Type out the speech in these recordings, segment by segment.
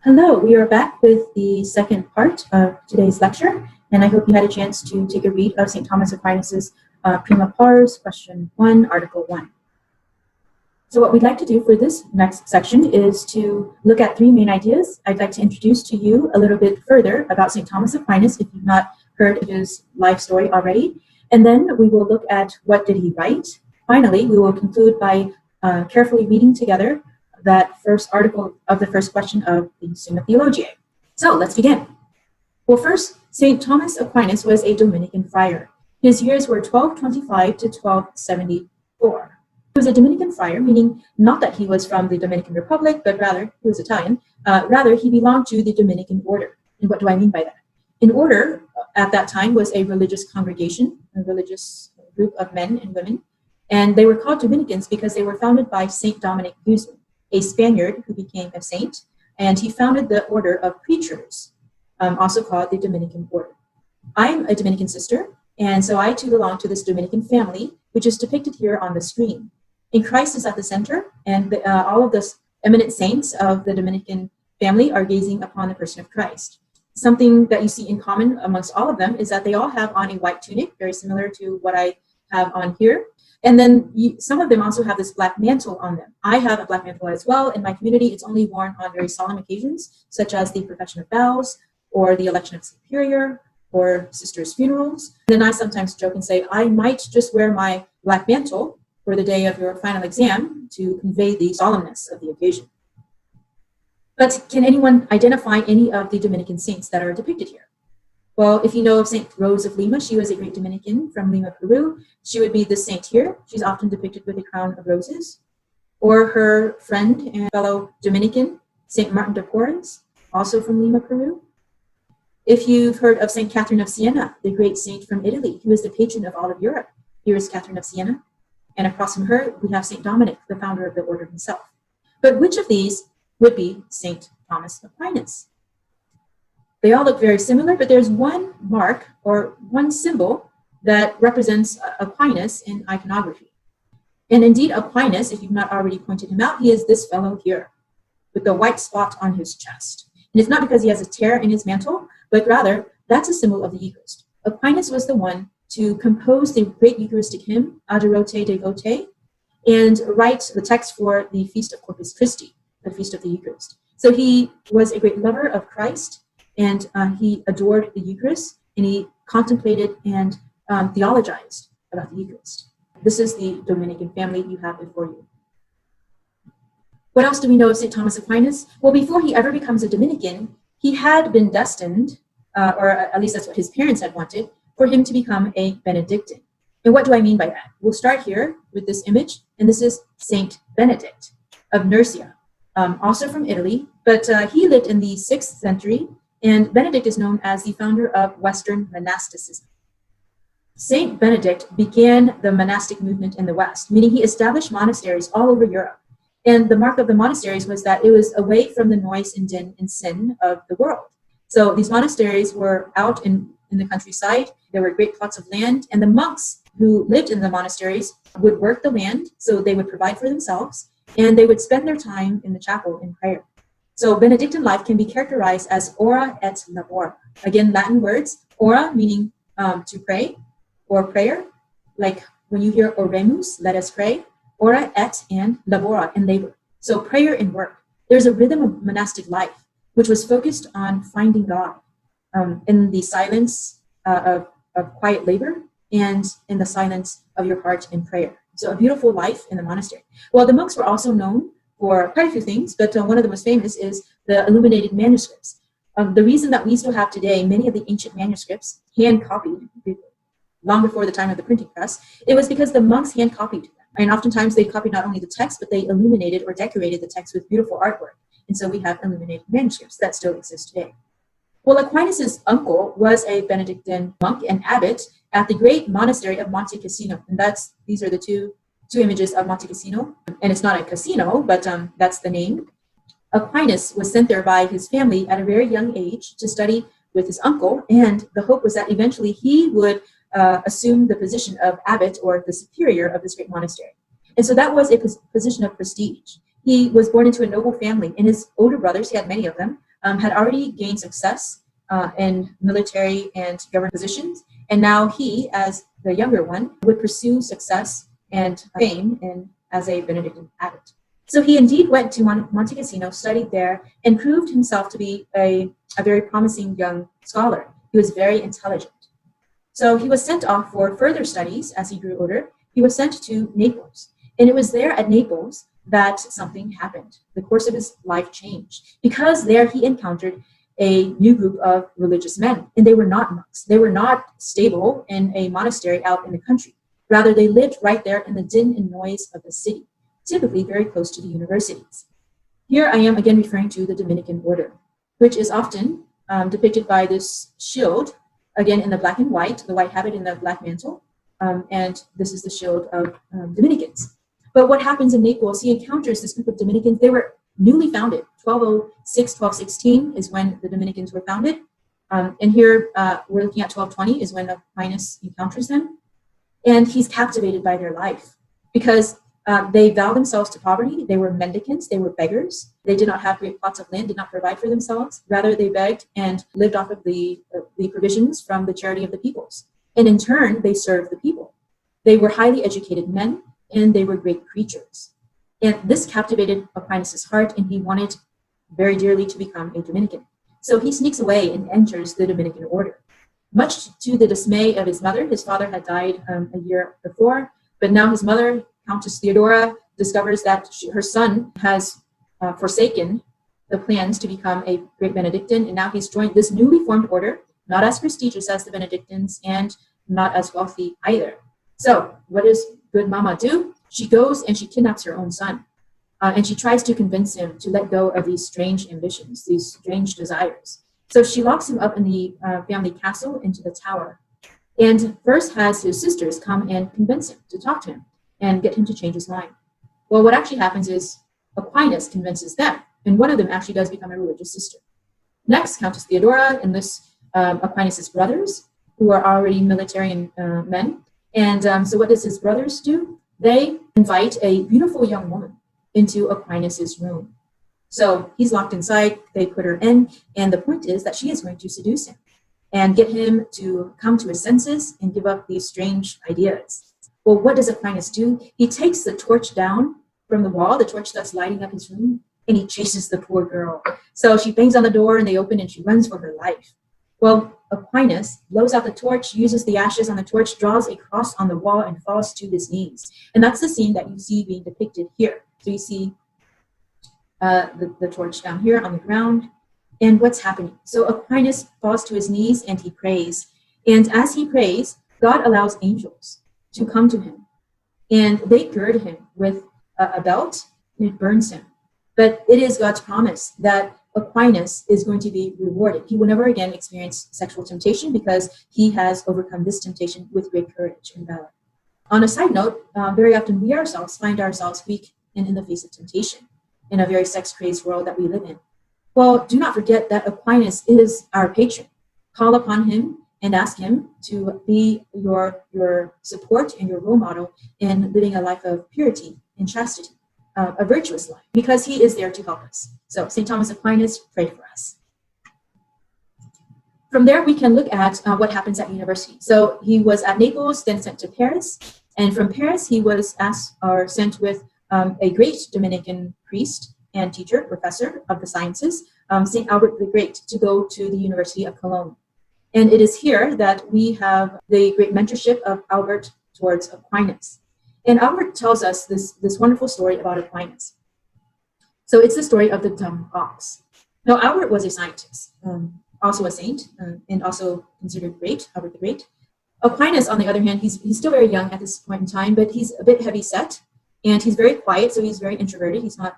Hello, we are back with the second part of today's lecture, and I hope you had a chance to take a read of St. Thomas Aquinas' Prima Pars, question 1, article 1. So what we'd like to do for this next section is to look at three main ideas. I'd like to introduce to you a little bit further about St. Thomas Aquinas, if you've not heard his life story already, and then we will look at what did he write. Finally, we will conclude by carefully reading together that first article of the first question of the Summa Theologiae. So let's begin. Well, first, St. Thomas Aquinas was a Dominican friar. His years were 1225 to 1274. He was a Dominican friar, meaning not that he was from the Dominican Republic, but rather, he was Italian, rather he belonged to the Dominican order. And what do I mean by that? An order at that time was a religious congregation, a religious group of men and women, and they were called Dominicans because they were founded by St. Dominic Guzman, a Spaniard who became a saint, and he founded the order of preachers, also called the Dominican order. I'm a Dominican sister, and so I too belong to this Dominican family, which is depicted here on the screen. And Christ is at the center, and all of the eminent saints of the Dominican family are gazing upon the person of Christ. Something that you see in common amongst all of them is that they all have on a white tunic, very similar to what I have on here. And then some of them also have this black mantle on them. I have a black mantle as well. In my community, it's only worn on very solemn occasions, such as the profession of vows, or the election of superior, or sisters' funerals. And then I sometimes joke and say, I might just wear my black mantle for the day of your final exam to convey the solemnness of the occasion. But can anyone identify any of the Dominican saints that are depicted here? Well, if you know of St. Rose of Lima, she was a great Dominican from Lima, Peru. She would be the saint here. She's often depicted with a crown of roses. Or her friend and fellow Dominican, St. Martin de Porres, also from Lima, Peru. If you've heard of St. Catherine of Siena, the great saint from Italy, who is the patron of all of Europe, here is Catherine of Siena. And across from her, we have St. Dominic, the founder of the order himself. But which of these would be St. Thomas Aquinas? They all look very similar, but there's one mark or one symbol that represents Aquinas in iconography. And indeed, Aquinas, if you've not already pointed him out, he is this fellow here with the white spot on his chest. And it's not because he has a tear in his mantle, but rather that's a symbol of the Eucharist. Aquinas was the one to compose the great Eucharistic hymn, Adorate Devote, and write the text for the Feast of Corpus Christi, the Feast of the Eucharist. So he was a great lover of Christ, and he adored the Eucharist, and he contemplated and theologized about the Eucharist. This is the Dominican family you have before you. What else do we know of St. Thomas Aquinas? Well, before he ever becomes a Dominican, he had been destined, or at least that's what his parents had wanted, for him to become a Benedictine. And what do I mean by that? We'll start here with this image, and this is Saint Benedict of Nursia, also from Italy, but he lived in the 6th century, and Benedict is known as the founder of Western monasticism. Saint Benedict began the monastic movement in the West, meaning he established monasteries all over Europe. And the mark of the monasteries was that it was away from the noise and din and sin of the world. So these monasteries were out in the countryside. There were great plots of land, and the monks who lived in the monasteries would work the land, so they would provide for themselves, and they would spend their time in the chapel in prayer. So Benedictine life can be characterized as ora et labora. Again, Latin words, ora meaning to pray or prayer, like when you hear oremus, let us pray, ora et and labora, and labor. So prayer and work. There's a rhythm of monastic life, which was focused on finding God in the silence of quiet labor and in the silence of your heart in prayer. So a beautiful life in the monastery. Well, the monks were also known for quite a few things, but one of the most famous is the illuminated manuscripts. The reason that we still have today many of the ancient manuscripts hand-copied, long before the time of the printing press, it was because the monks hand-copied them. And oftentimes they copied not only the text, but they illuminated or decorated the text with beautiful artwork. And so we have illuminated manuscripts that still exist today. Well, Aquinas' uncle was a Benedictine monk and abbot at the great monastery of Monte Cassino. And these are the two images of Monte Cassino. And it's not a casino, but that's the name. Aquinas was sent there by his family at a very young age to study with his uncle. And the hope was that eventually he would assume the position of abbot or the superior of this great monastery. And so that was a position of prestige. He was born into a noble family, and his older brothers, he had many of them, had already gained success in military and government positions. And now he, as the younger one, would pursue success and fame as a Benedictine abbot. So he indeed went to Monte Cassino, studied there, and proved himself to be a very promising young scholar. He was very intelligent. So he was sent off for further studies as he grew older. He was sent to Naples. And it was there at Naples that something happened. The course of his life changed because there he encountered a new group of religious men. And they were not monks. They were not stable in a monastery out in the country. Rather, they lived right there in the din and noise of the city, typically very close to the universities. Here I am again referring to the Dominican order, which is often depicted by this shield, again in the black and white, the white habit and the black mantle, and this is the shield of Dominicans. But what happens in Naples, he encounters this group of Dominicans. They were newly founded. 1206, 1216 is when the Dominicans were founded. And here we're looking at 1220 is when Aquinas encounters them. And he's captivated by their life because they vow themselves to poverty. They were mendicants. They were beggars. They did not have great plots of land, did not provide for themselves. Rather, they begged and lived off of the provisions from the charity of the peoples. And in turn, they served the people. They were highly educated men, and they were great preachers. And this captivated Aquinas' heart, and he wanted very dearly to become a Dominican. So he sneaks away and enters the Dominican order. Much to the dismay of his mother, his father had died a year before, but now his mother, Countess Theodora, discovers that her son has forsaken the plans to become a great Benedictine, and now he's joined this newly formed order, not as prestigious as the Benedictines and not as wealthy either. So what does good mama do? She goes and she kidnaps her own son, and she tries to convince him to let go of these strange ambitions, these strange desires. So she locks him up in the family castle into the tower, and first has his sisters come and convince him to talk to him and get him to change his mind. Well, what actually happens is Aquinas convinces them, and one of them actually does become a religious sister. Next, Countess Theodora enlists Aquinas' brothers, who are already military men. And so what does his brothers do? They invite a beautiful young woman into Aquinas' room. So he's locked inside, they put her in, and the point is that she is going to seduce him and get him to come to his senses and give up these strange ideas. Well, what does Aquinas do? He takes the torch down from the wall, the torch that's lighting up his room, and he chases the poor girl. So she bangs on the door and they open and she runs for her life. Well, Aquinas blows out the torch, uses the ashes on the torch, draws a cross on the wall and falls to his knees. And that's the scene that you see being depicted here. So you see the torch down here on the ground. And what's happening? So Aquinas falls to his knees and he prays. And as he prays, God allows angels to come to him. And they gird him with a belt and it burns him. But it is God's promise that Aquinas is going to be rewarded. He will never again experience sexual temptation because he has overcome this temptation with great courage and valor. On a side note, very often we ourselves find ourselves weak and in the face of temptation in a very sex-crazed world that we live in. Well, do not forget that Aquinas is our patron. Call upon him and ask him to be your support and your role model in living a life of purity and chastity. A virtuous life, because he is there to help us. So St. Thomas Aquinas, pray for us. From there, we can look at what happens at university. So he was at Naples, then sent to Paris. And from Paris, he was sent with a great Dominican priest and teacher, professor of the sciences, St. Albert the Great, to go to the University of Cologne. And it is here that we have the great mentorship of Albert towards Aquinas. And Albert tells us this wonderful story about Aquinas. So it's the story of the dumb ox. Now, Albert was a scientist, also a saint, and also considered great, Albert the Great. Aquinas, on the other hand, he's still very young at this point in time, but he's a bit heavy set, and he's very quiet, so he's very introverted. He's not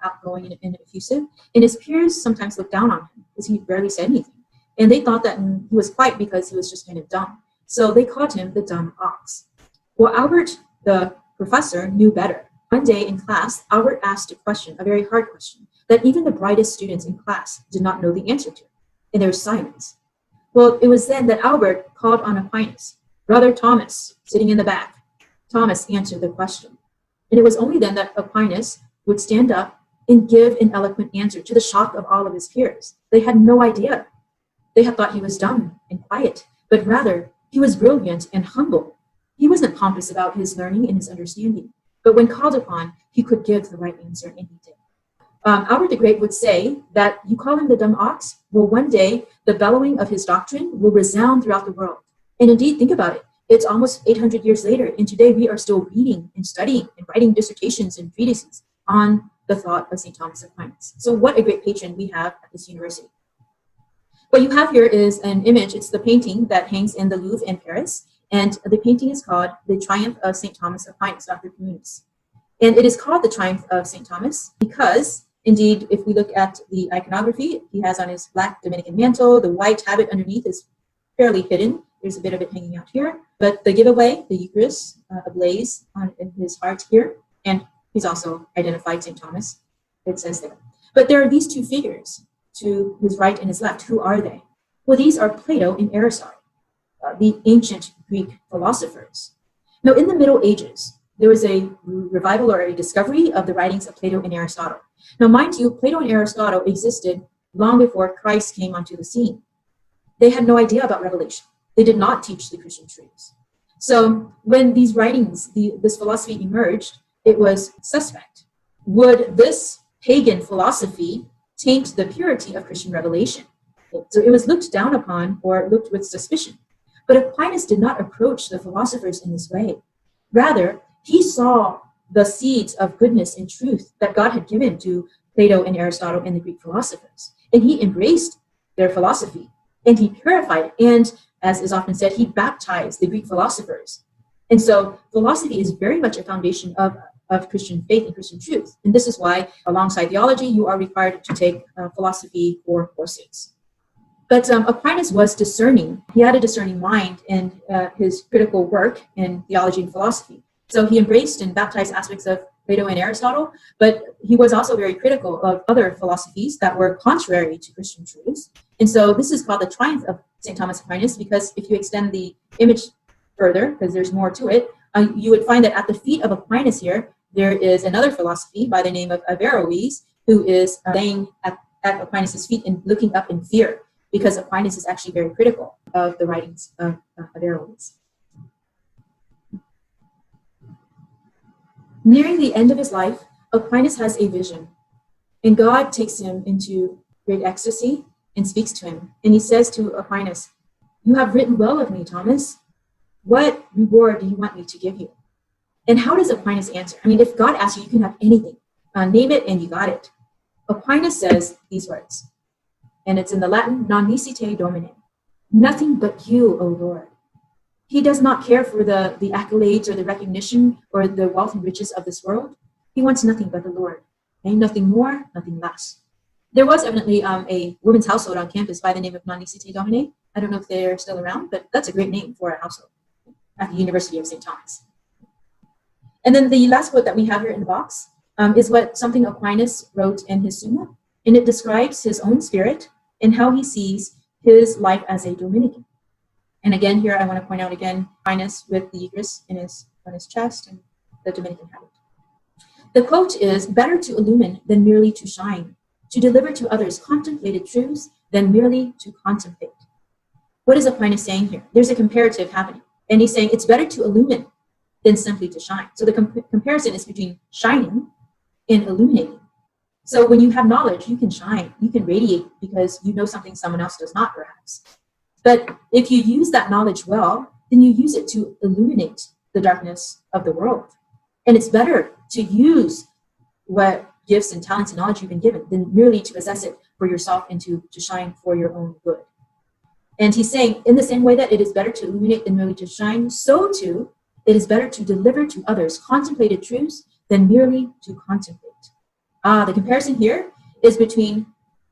outgoing and effusive. And his peers sometimes looked down on him because he barely said anything. And they thought that he was quiet because he was just kind of dumb. So they called him the dumb ox. Well, Albert, the professor, knew better. One day in class, Albert asked a question, a very hard question, that even the brightest students in class did not know the answer to. And there was silence. Well, it was then that Albert called on Aquinas. Brother Thomas, sitting in the back. Thomas answered the question. And it was only then that Aquinas would stand up and give an eloquent answer to the shock of all of his peers. They had no idea. They had thought he was dumb and quiet, but rather he was brilliant and humble. He wasn't pompous about his learning and his understanding, but when called upon, he could give the right answer, and he did. Albert the Great would say that you call him the dumb ox. Well, one day the bellowing of his doctrine will resound throughout the world. And indeed, think about it. It's almost 800 years later, and today we are still reading and studying and writing dissertations and treatises on the thought of St. Thomas Aquinas. So what a great patron we have at this university. What you have here is an image. It's the painting that hangs in the Louvre in Paris, and the painting is called The Triumph of St. Thomas Aquinas, Dr. Communis. And it is called The Triumph of St. Thomas because, indeed, if we look at the iconography, he has on his black Dominican mantle, the white habit underneath is fairly hidden. There's a bit of it hanging out here, but the giveaway, the Eucharist, ablaze in his heart here, and he's also identified St. Thomas, it says there. But there are these two figures to his right and his left. Who are they? Well, these are Plato and Aristotle, the ancient Greek philosophers. Now, in the Middle Ages, there was a revival or a discovery of the writings of Plato and Aristotle. Now, mind you, Plato and Aristotle existed long before Christ came onto the scene. They had no idea about revelation. They did not teach the Christian truths. So when these writings, this philosophy emerged, it was suspect. Would this pagan philosophy taint the purity of Christian revelation? So it was looked down upon or looked with suspicion. But Aquinas did not approach the philosophers in this way. Rather, he saw the seeds of goodness and truth that God had given to Plato and Aristotle and the Greek philosophers. And he embraced their philosophy, and he purified, and as is often said, he baptized the Greek philosophers. And so philosophy is very much a foundation of Christian faith and Christian truth. And this is why, alongside theology, you are required to take philosophy or courses. But Aquinas was discerning. He had a discerning mind in his critical work in theology and philosophy. So he embraced and baptized aspects of Plato and Aristotle, but he was also very critical of other philosophies that were contrary to Christian truths. And so this is called the triumph of St. Thomas Aquinas, because if you extend the image further, because there's more to it, you would find that at the feet of Aquinas here, there is another philosophy by the name of Averroes, who is laying at Aquinas' feet and looking up in fear, because Aquinas is actually very critical of the writings of Averroes. Nearing the end of his life, Aquinas has a vision, and God takes him into great ecstasy and speaks to him. And he says to Aquinas, "You have written well of me, Thomas. What reward do you want me to give you?" And how does Aquinas answer? I mean, if God asks you, you can have anything. Name it and you got it. Aquinas says these words, and it's in the Latin, "Non nicite Domine." Nothing but you, O Lord. He does not care for the accolades or the recognition or the wealth and riches of this world. He wants nothing but the Lord. Okay? Nothing more, nothing less. There was evidently a women's household on campus by the name of Non nicite Domine. I don't know if they're still around, but that's a great name for a household at the University of St. Thomas. And then the last quote that we have here in the box is something Aquinas wrote in his Summa, and it describes his own spirit and how he sees his life as a Dominican. And again, here I want to point out again Aquinas with the Eucharist on his chest and the Dominican habit. The quote is, "Better to illumine than merely to shine, to deliver to others contemplated truths than merely to contemplate." What is Aquinas saying here? There's a comparative happening, and he's saying it's better to illumine than simply to shine. So the comparison is between shining and illuminating. So when you have knowledge, you can shine, you can radiate because you know something someone else does not, perhaps. But if you use that knowledge well, then you use it to illuminate the darkness of the world. And it's better to use what gifts and talents and knowledge you've been given than merely to possess it for yourself and to shine for your own good. And he's saying, in the same way that it is better to illuminate than merely to shine, so too, it is better to deliver to others contemplated truths than merely to contemplate. The comparison here is between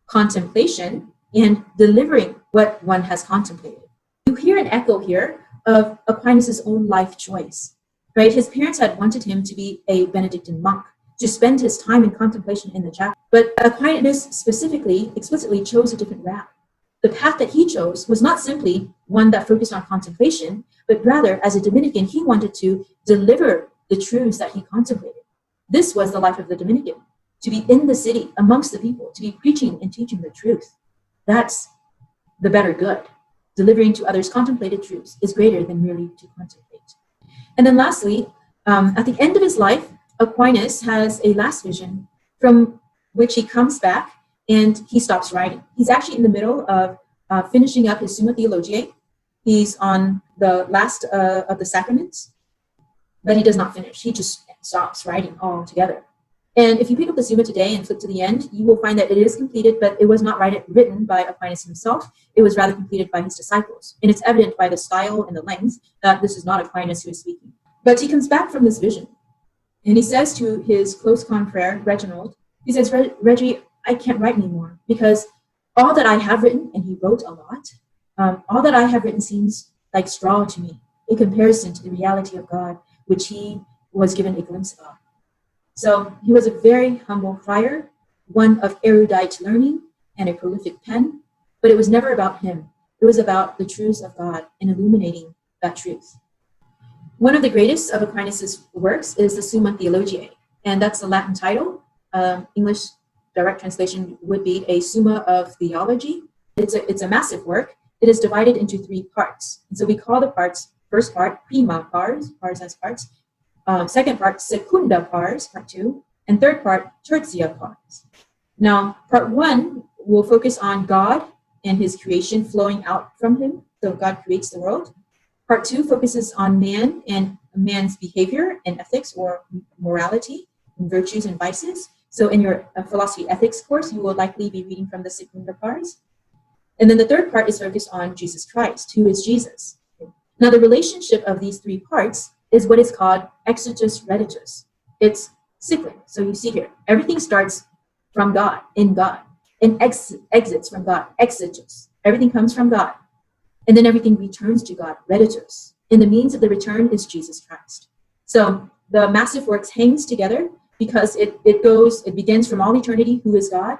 contemplation and delivering what one has contemplated. You hear an echo here of Aquinas' own life choice, right? His parents had wanted him to be a Benedictine monk, to spend his time in contemplation in the chapel. But Aquinas explicitly chose a different route. The path that he chose was not simply one that focused on contemplation, but rather, as a Dominican, he wanted to deliver the truths that he contemplated. This was the life of the Dominican. to be in the city amongst the people, to be preaching and teaching the truth. That's the better good. Delivering to others contemplated truths is greater than merely to contemplate. And then lastly, at the end of his life, Aquinas has a last vision from which he comes back and he stops writing. He's actually in the middle of finishing up his Summa Theologiae. He's on the last of the sacraments, but he does not finish. He just stops writing altogether. And if you pick up the Summa today and flip to the end, you will find that it is completed, but it was not written by Aquinas himself. It was rather completed by his disciples. And it's evident by the style and the length that this is not Aquinas who is speaking. But he comes back from this vision, and he says to his close confrere, Reginald, he says, Reggie, I can't write anymore because all that I have written, and he wrote a lot, all that I have written seems like straw to me in comparison to the reality of God, which he was given a glimpse of. So he was a very humble friar, one of erudite learning and a prolific pen, but it was never about him. It was about the truths of God and illuminating that truth. One of the greatest of Aquinas' works is the Summa Theologiae, and that's the Latin title. English direct translation would be a Summa of Theology. It's a massive work. It is divided into 3 parts. And so we call the parts, first part, prima pars, pars as parts. Second part, secunda pars, part 2. And third part, tertia pars. Now, part 1 will focus on God and his creation flowing out from him. So God creates the world. Part 2 focuses on man and man's behavior and ethics or morality and virtues and vices. So in your philosophy ethics course, you will likely be reading from the secunda pars. And then the third part is focused on Jesus Christ, who is Jesus. Now, the relationship of these 3 parts is what is called exegesis reditus. It's cyclic. So you see here, everything starts from God, in God, and exits from God, exegesis. Everything comes from God. And then everything returns to God, reditus. And the means of the return is Jesus Christ. So the massive works hangs together because it begins from all eternity, who is God,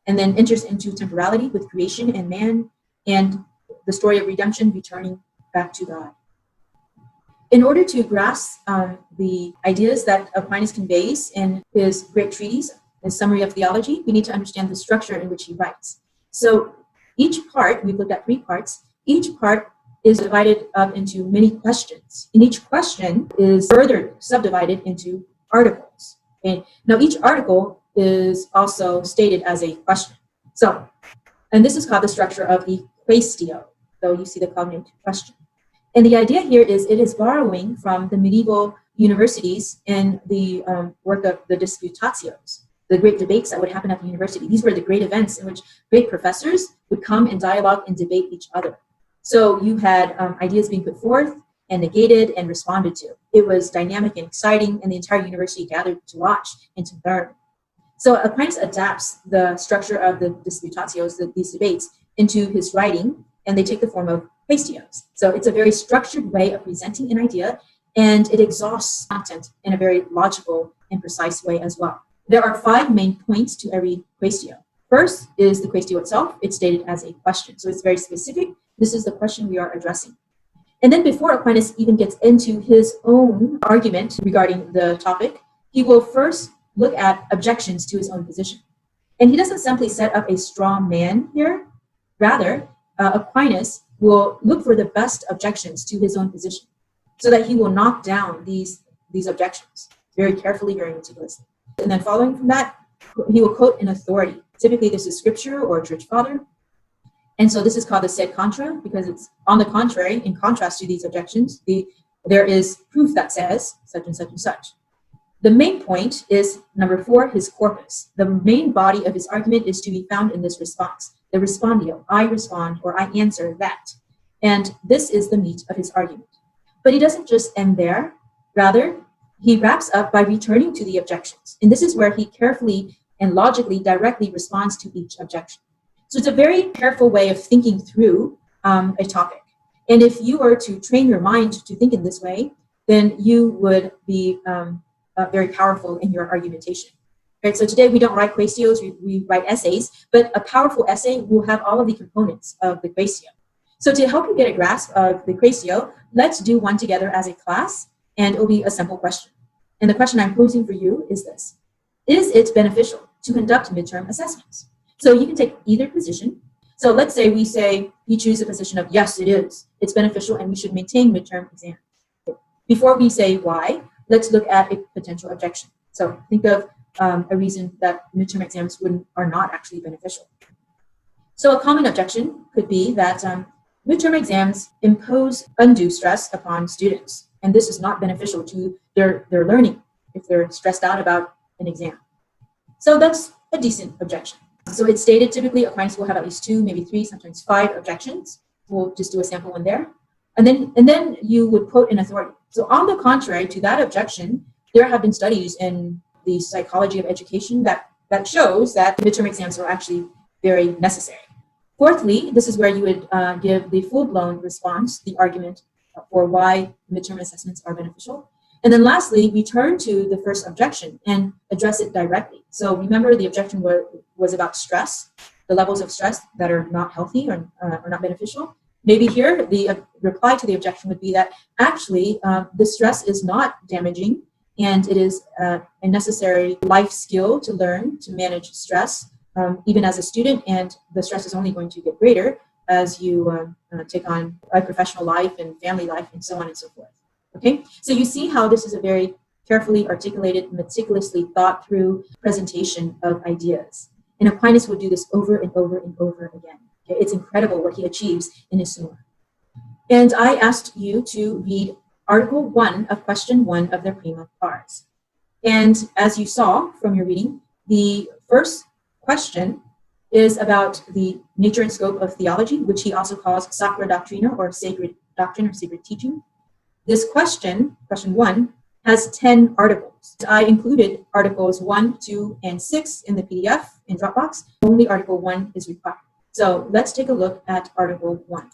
and then enters into temporality with creation and man, and the story of redemption returning back to God. In order to grasp the ideas that Aquinas conveys in his great treatise, his Summary of Theology, we need to understand the structure in which he writes. So each part, we've looked at 3 parts, each part is divided up into many questions, and each question is further subdivided into articles. Okay? Now each article is also stated as a question. So, and this is called the structure of the Quaestio. So you see the cognate question. And the idea here is it is borrowing from the medieval universities in the work of the Disputatios, the great debates that would happen at the university. These were the great events in which great professors would come and dialogue and debate each other. So you had ideas being put forth and negated and responded to. It was dynamic and exciting, and the entire university gathered to watch and to learn. So Aquinas adapts the structure of the Disputatios, these debates, into his writing, and they take the form of Quaestios. So it's a very structured way of presenting an idea, and it exhausts content in a very logical and precise way as well. There are 5 main points to every Quaestio. First is the Quaestio itself. It's stated as a question, so it's very specific. This is the question we are addressing. And then before Aquinas even gets into his own argument regarding the topic, he will first look at objections to his own position. And he doesn't simply set up a straw man here. Rather, Aquinas will look for the best objections to his own position so that he will knock down these objections very carefully, very meticulously. And then following from that, he will quote an authority. Typically, this is scripture or a church father. And so this is called the sed contra, because it's on the contrary, in contrast to these objections, there is proof that says such and such and such. The main point is, number 4, his corpus. The main body of his argument is to be found in this response, the respondio, I respond or I answer that. And this is the meat of his argument. But he doesn't just end there. Rather, he wraps up by returning to the objections. And this is where he carefully and logically directly responds to each objection. So it's a very careful way of thinking through a topic. And if you were to train your mind to think in this way, then you would be very powerful in your argumentation. Right? So today we don't write Quaestios, we write essays, but a powerful essay will have all of the components of the Quaestio. So to help you get a grasp of the Quaestio, let's do one together as a class, and it will be a simple question. And the question I'm posing for you is this: is it beneficial to conduct midterm assessments? So you can take either position. So let's say we choose a position of yes, it is. It's beneficial and we should maintain midterm exams. Before we say why, let's look at a potential objection. So think of a reason that midterm exams are not actually beneficial. So a common objection could be that midterm exams impose undue stress upon students, and this is not beneficial to their learning if they're stressed out about an exam. So that's a decent objection. So it's stated typically Aquinas will have at least 2, maybe 3, sometimes 5 objections. We'll just do a sample one there. And then you would quote an authority. So on the contrary to that objection, there have been studies in the psychology of education that shows that midterm exams are actually very necessary. Fourthly, this is where you would give the full-blown response, the argument for why midterm assessments are beneficial. And then lastly, we turn to the first objection and address it directly. So remember, the objection was about stress, the levels of stress that are not healthy or not beneficial. Maybe here the reply to the objection would be that actually the stress is not damaging, and it is a necessary life skill to learn to manage stress, even as a student, and the stress is only going to get greater as you take on a professional life and family life and so on and so forth. Okay, so you see how this is a very carefully articulated, meticulously thought through presentation of ideas. And Aquinas would do this over and over and over again. Okay? It's incredible what he achieves in his Summa. And I asked you to read Article 1 of Question 1 of the Prima Pars. And as you saw from your reading, the first question is about the nature and scope of theology, which he also calls Sacra Doctrina, or sacred doctrine or sacred teaching. This question 1, has 10 articles. I included articles 1, 2, and 6 in the PDF in Dropbox. Only article 1 is required. So let's take a look at article 1.